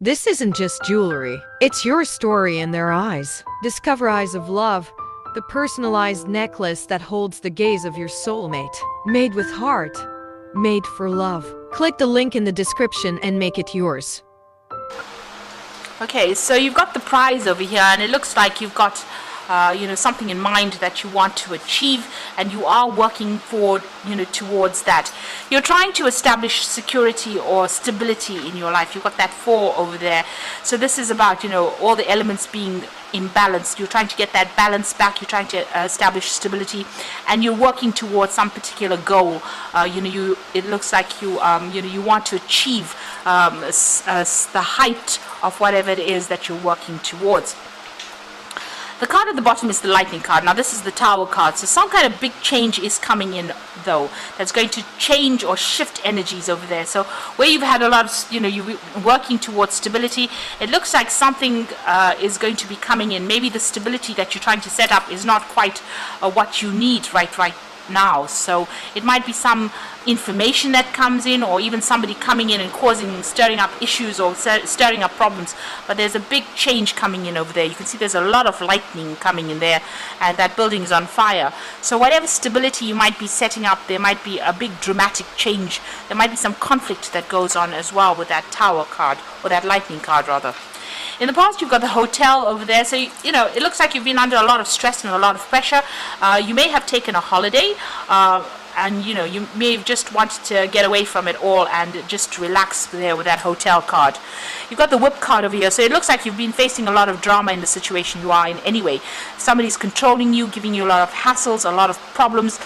This isn't just jewelry. It's your story in their eyes. Discover Eyes of Love, the personalized necklace that holds the gaze of your soulmate. Made with heart. Made for love. Click the link in the description and make it yours. Okay, so you've got the prize over here, and it looks like you've got something in mind that you want to achieve, and you are working for towards that. You're trying to establish security or stability in your life. You've got that 4 over there. So this is about all the elements being imbalanced. You're trying to get that balance back. You're trying to establish stability, and you're working towards some particular goal. It looks like you want to achieve the height of whatever it is that you're working towards. The card at the bottom is the lightning card. Now this is the Tower card. So some kind of big change is coming in, though, that's going to change or shift energies over there. So where you've had a lot of, you're working towards stability, it looks like something is going to be coming in. Maybe the stability that you're trying to set up is not quite what you need right now. So it might be some information that comes in, or even somebody coming in and stirring up issues or stirring up problems. But there's a big change coming in over there. You can see there's a lot of lightning coming in there, and that building is on fire. So whatever stability you might be setting up, there might be a big dramatic change. There might be some conflict that goes on as well with that Tower card, or that lightning card rather. In the past, you've got the hotel over there, so it looks like you've been under a lot of stress and a lot of pressure. You may have taken a holiday, and you may have just wanted to get away from it all and just relax there with that hotel card. You've got the whip card over here, so it looks like you've been facing a lot of drama in the situation you are in anyway. Somebody's controlling you, giving you a lot of hassles, a lot of problems.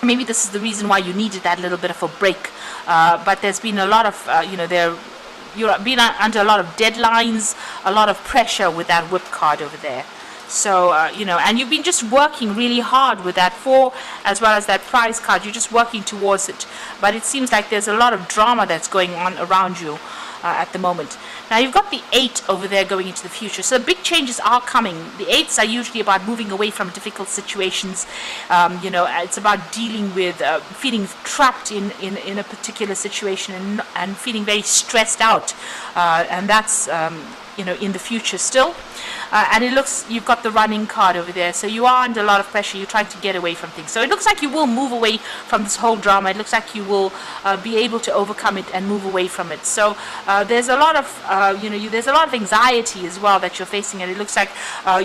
Maybe this is the reason why you needed that little bit of a break. But there's been a lot of, you've been under a lot of deadlines, a lot of pressure with that whip card over there. So, and you've been just working really hard with that 4 as well as that prize card. You're just working towards it. But it seems like there's a lot of drama that's going on around you at the moment. Now, you've got the 8 over there going into the future. So big changes are coming. The 8s are usually about moving away from difficult situations. It's about dealing with feeling trapped in a particular situation and feeling very stressed out. And that's, in the future still. And it looks, you've got the running card over there. So you are under a lot of pressure. You're trying to get away from things. So it looks like you will move away from this whole drama. It looks like you will be able to overcome it and move away from it. So there's a lot of, there's a lot of anxiety as well that you're facing. And it looks like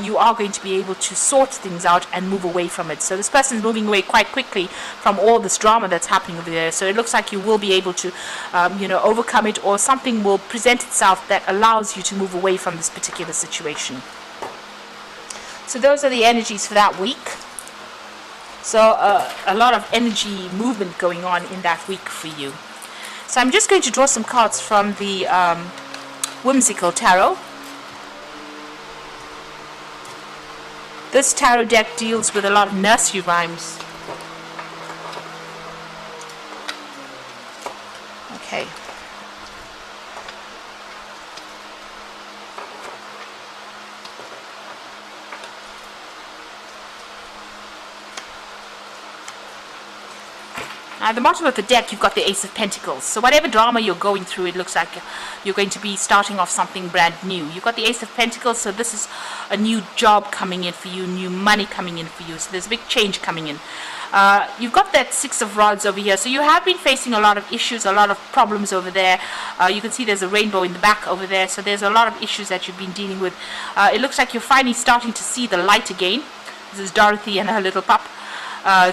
you are going to be able to sort things out and move away from it. So this person's moving away quite quickly from all this drama that's happening over there. So it looks like you will be able to, overcome it, or something will present itself that allows you to move away from this particular situation. So those are the energies for that week. So a lot of energy movement going on in that week for you. So I'm just going to draw some cards from the Whimsical Tarot. This tarot deck deals with a lot of nursery rhymes. Okay. At the bottom of the deck, you've got the Ace of Pentacles. So whatever drama you're going through, it looks like you're going to be starting off something brand new. You've got the Ace of Pentacles, so this is a new job coming in for you, new money coming in for you. So there's a big change coming in. You've got that 6 of Rods over here. So you have been facing a lot of issues, a lot of problems over there. You can see there's a rainbow in the back over there. So there's a lot of issues that you've been dealing with. It looks like you're finally starting to see the light again. This is Dorothy and her little pup.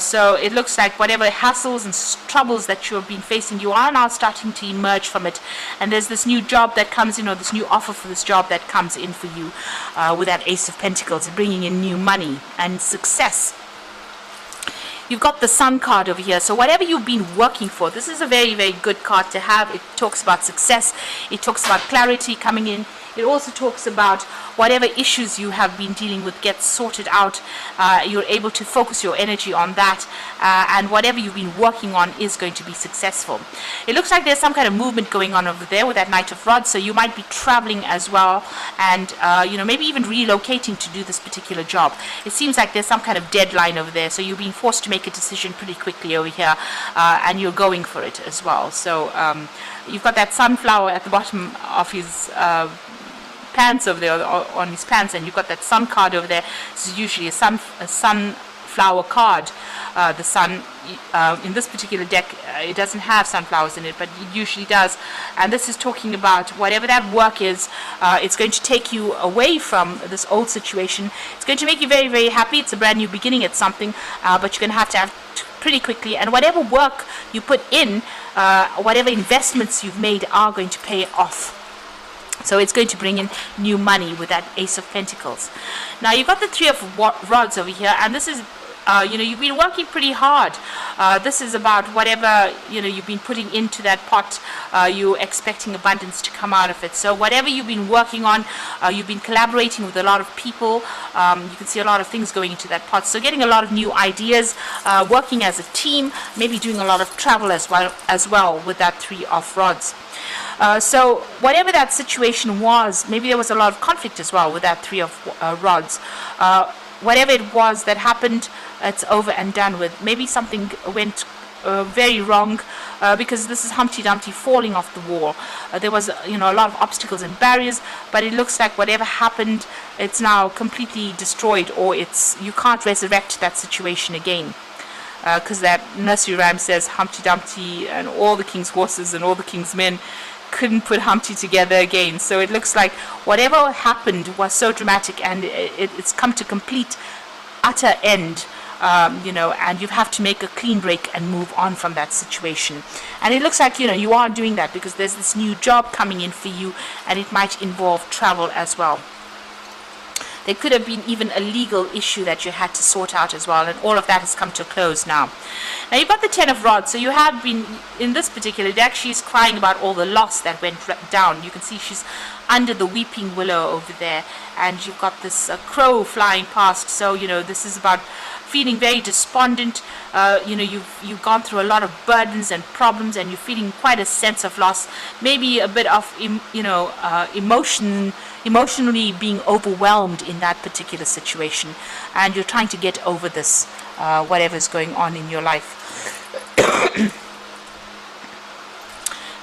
So it looks like whatever hassles and troubles that you've been facing, you are now starting to emerge from it. And there's this new job that comes in, or this new offer for this job that comes in for you with that Ace of Pentacles, bringing in new money and success. You've got the Sun card over here. So whatever you've been working for, this is a very, very good card to have. It talks about success. It talks about clarity coming in. It also talks about whatever issues you have been dealing with gets sorted out. You're able to focus your energy on that, and whatever you've been working on is going to be successful. It looks like there's some kind of movement going on over there with that Knight of Rods, so you might be traveling as well, and maybe even relocating to do this particular job. It seems like there's some kind of deadline over there, so you're being forced to make a decision pretty quickly over here, and you're going for it as well. So you've got that sunflower at the bottom of his pants over there, on his pants, and you've got that sun card over there. This is usually a sunflower card. The sun, in this particular deck, it doesn't have sunflowers in it, but it usually does. And this is talking about whatever that work is, it's going to take you away from this old situation. It's going to make you very, very happy. It's a brand new beginning at something, but you're going to have pretty quickly. And whatever work you put in, whatever investments you've made are going to pay off. So it's going to bring in new money with that Ace of Pentacles. Now you've got the Three of Rods over here, and this is you've been working pretty hard. This is about whatever you've been putting into that pot. You're expecting abundance to come out of it. So whatever you've been working on, you've been collaborating with a lot of people. You can see a lot of things going into that pot. So getting a lot of new ideas, working as a team, maybe doing a lot of travel as well with that Three of Rods. So whatever that situation was, maybe there was a lot of conflict as well with that Three of Rods. Whatever it was that happened, it's over and done with. Maybe something went very wrong, because this is Humpty Dumpty falling off the wall. There was a lot of obstacles and barriers, but it looks like whatever happened, it's now completely destroyed, or you can't resurrect that situation again. Because that nursery rhyme says Humpty Dumpty and all the king's horses and all the king's men couldn't put Humpty together again. So it looks like whatever happened was so dramatic, and it's come to complete utter end, and you have to make a clean break and move on from that situation. And it looks like you are doing that, because there's this new job coming in for you, and it might involve travel as well. There could have been even a legal issue that you had to sort out as well, and all of that has come to a close now. Now you've got the Ten of Rods, so you have been, in this particular deck, she's crying about all the loss that went down. You can see she's under the weeping willow over there, and you've got this crow flying past. So this is about feeling very despondent. You've gone through a lot of burdens and problems, and you're feeling quite a sense of loss, maybe a bit of emotionally being overwhelmed in that particular situation, and you're trying to get over this, whatever's going on in your life.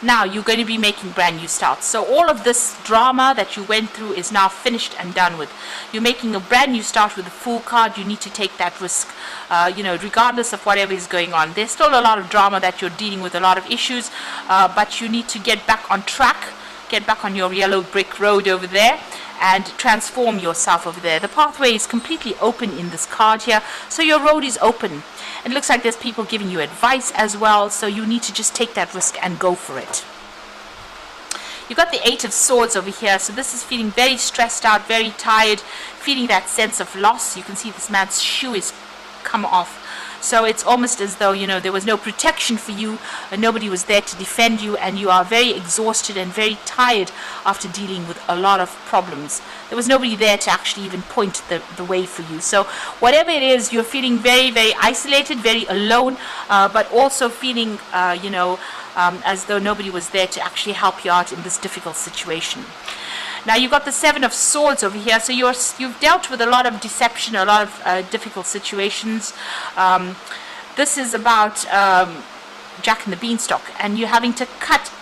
Now you're going to be making brand new starts. So all of this drama that you went through is now finished and done with. You're making a brand new start with a Fool card. You need to take that risk, regardless of whatever is going on. There's still a lot of drama that you're dealing with, a lot of issues, but you need to get back on track, get back on your yellow brick road over there, and transform yourself over there. The pathway is completely open in this card here, so your road is open. It looks like there's people giving you advice as well, so you need to just take that risk and go for it. You've got the Eight of Swords over here, so this is feeling very stressed out, very tired, feeling that sense of loss. You can see this man's shoe is come off. So it's almost as though, there was no protection for you, and nobody was there to defend you, and you are very exhausted and very tired after dealing with a lot of problems. There was nobody there to actually even point the way for you. So whatever it is, you're feeling very, very isolated, very alone, but also feeling, as though nobody was there to actually help you out in this difficult situation. Now you've got the Seven of Swords over here, so you've dealt with a lot of deception, a lot of difficult situations. This is about Jack and the Beanstalk, and you're having to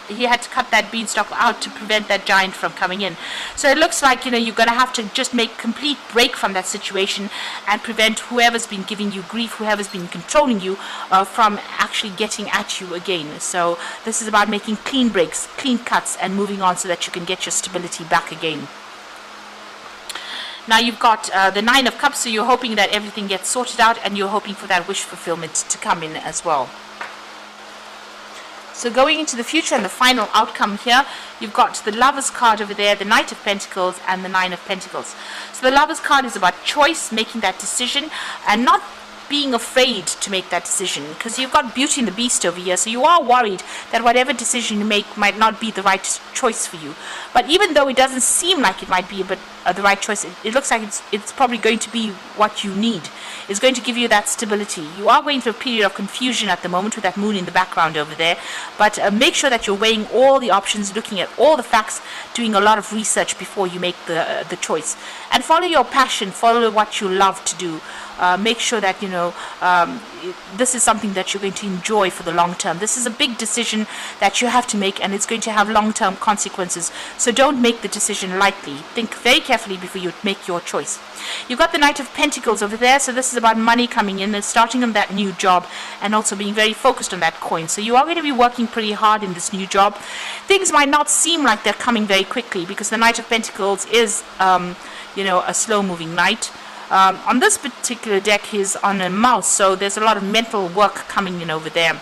he had to cut that beanstalk out to prevent that giant from coming in. So it looks like, you're going to have to just make complete break from that situation and prevent whoever's been giving you grief, whoever's been controlling you, from actually getting at you again. So this is about making clean breaks, clean cuts, and moving on so that you can get your stability back again. Now you've got the Nine of Cups, so you're hoping that everything gets sorted out, and you're hoping for that wish fulfillment to come in as well. So going into the future and the final outcome here, you've got the Lover's card over there, the Knight of Pentacles, and the Nine of Pentacles. So the Lover's card is about choice, making that decision, and not being afraid to make that decision, because you've got Beauty and the Beast over here, so you are worried that whatever decision you make might not be the right choice for you. But even though it doesn't seem like it might be the right choice, it looks like it's probably going to be what you need. It's going to give you that stability. You are going through a period of confusion at the moment with that moon in the background over there, but make sure that you're weighing all the options, looking at all the facts, doing a lot of research before you make the choice. And follow your passion, follow what you love to do. Make sure that this is something that you're going to enjoy for the long term. This is a big decision that you have to make, and it's going to have long-term consequences. So don't make the decision lightly. Think very carefully before you make your choice. You've got the Knight of Pentacles over there, so this is about money coming in and starting on that new job, and also being very focused on that coin. So you are going to be working pretty hard in this new job. Things might not seem like they're coming very quickly, because the Knight of Pentacles is a slow-moving knight. On this particular deck, he's on a mouse, so there's a lot of mental work coming in over there.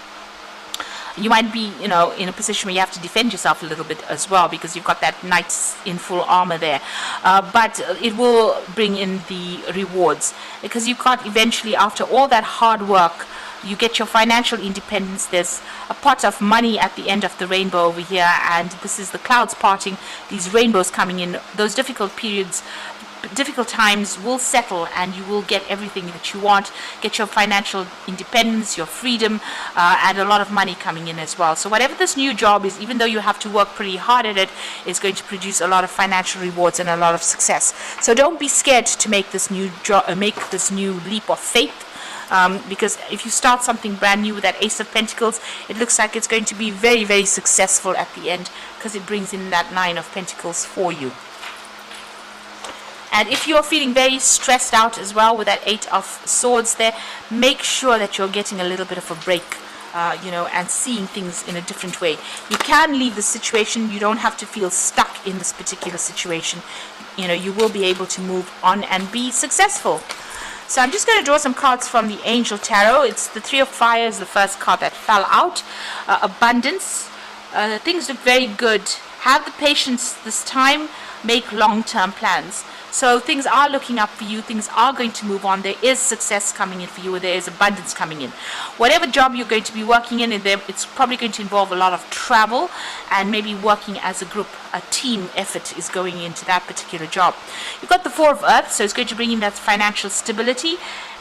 You might be, in a position where you have to defend yourself a little bit as well, because you've got that knight in full armor there. But it will bring in the rewards, because you've got eventually, after all that hard work, you get your financial independence. There's a pot of money at the end of the rainbow over here, and this is the clouds parting, these rainbows coming in. Those difficult periods, difficult times will settle, and you will get everything that you want, get your financial independence, your freedom, and a lot of money coming in as well. So whatever this new job is, even though you have to work pretty hard at it, is going to produce a lot of financial rewards and a lot of success. So don't be scared to make this new leap of faith. Because if you start something brand new with that Ace of Pentacles, it looks like it's going to be very, very successful at the end, because it brings in that Nine of Pentacles for you. And if you're feeling very stressed out as well with that Eight of Swords there, make sure that you're getting a little bit of a break, and seeing things in a different way. You can leave the situation. You don't have to feel stuck in this particular situation. You will be able to move on and be successful. So I'm just going to draw some cards from the Angel Tarot. It's the Three of Fire is the first card that fell out. Abundance. Things look very good. Have the patience this time. Make long-term plans. So things are looking up for you. Things are going to move on. There is success coming in for you. There is abundance coming in. Whatever job you're going to be working in, it's probably going to involve a lot of travel, and maybe working as a group. A team effort is going into that particular job. You've got the Four of Earth, so it's going to bring in that financial stability,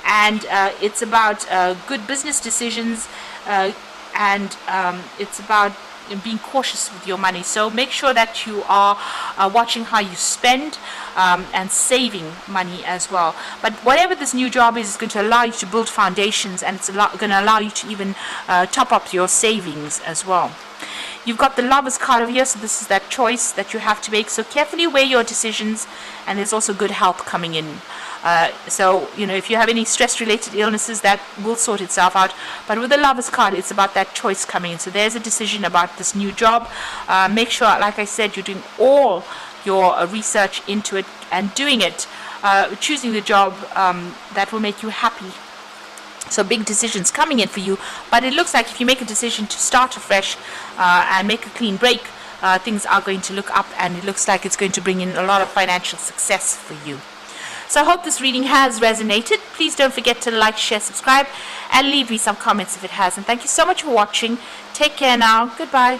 and it's about good business decisions, and it's about being cautious with your money. So make sure that you are watching how you spend, and saving money as well. But whatever this new job is going to allow you to build foundations, and it's going to allow you to even top up your savings as well. You've got the Lovers card over here, so this is that choice that you have to make. So carefully weigh your decisions, and there's also good health coming in. So if you have any stress-related illnesses, that will sort itself out. But with the Lovers card, it's about that choice coming in. So there's a decision about this new job. Make sure, like I said, you're doing all your research into it and doing it, choosing the job that will make you happy. So big decisions coming in for you, but it looks like if you make a decision to start afresh and make a clean break, things are going to look up, and it looks like it's going to bring in a lot of financial success for you. So I hope this reading has resonated. Please don't forget to like, share, subscribe, and leave me some comments if it has. And thank you so much for watching. Take care now. Goodbye.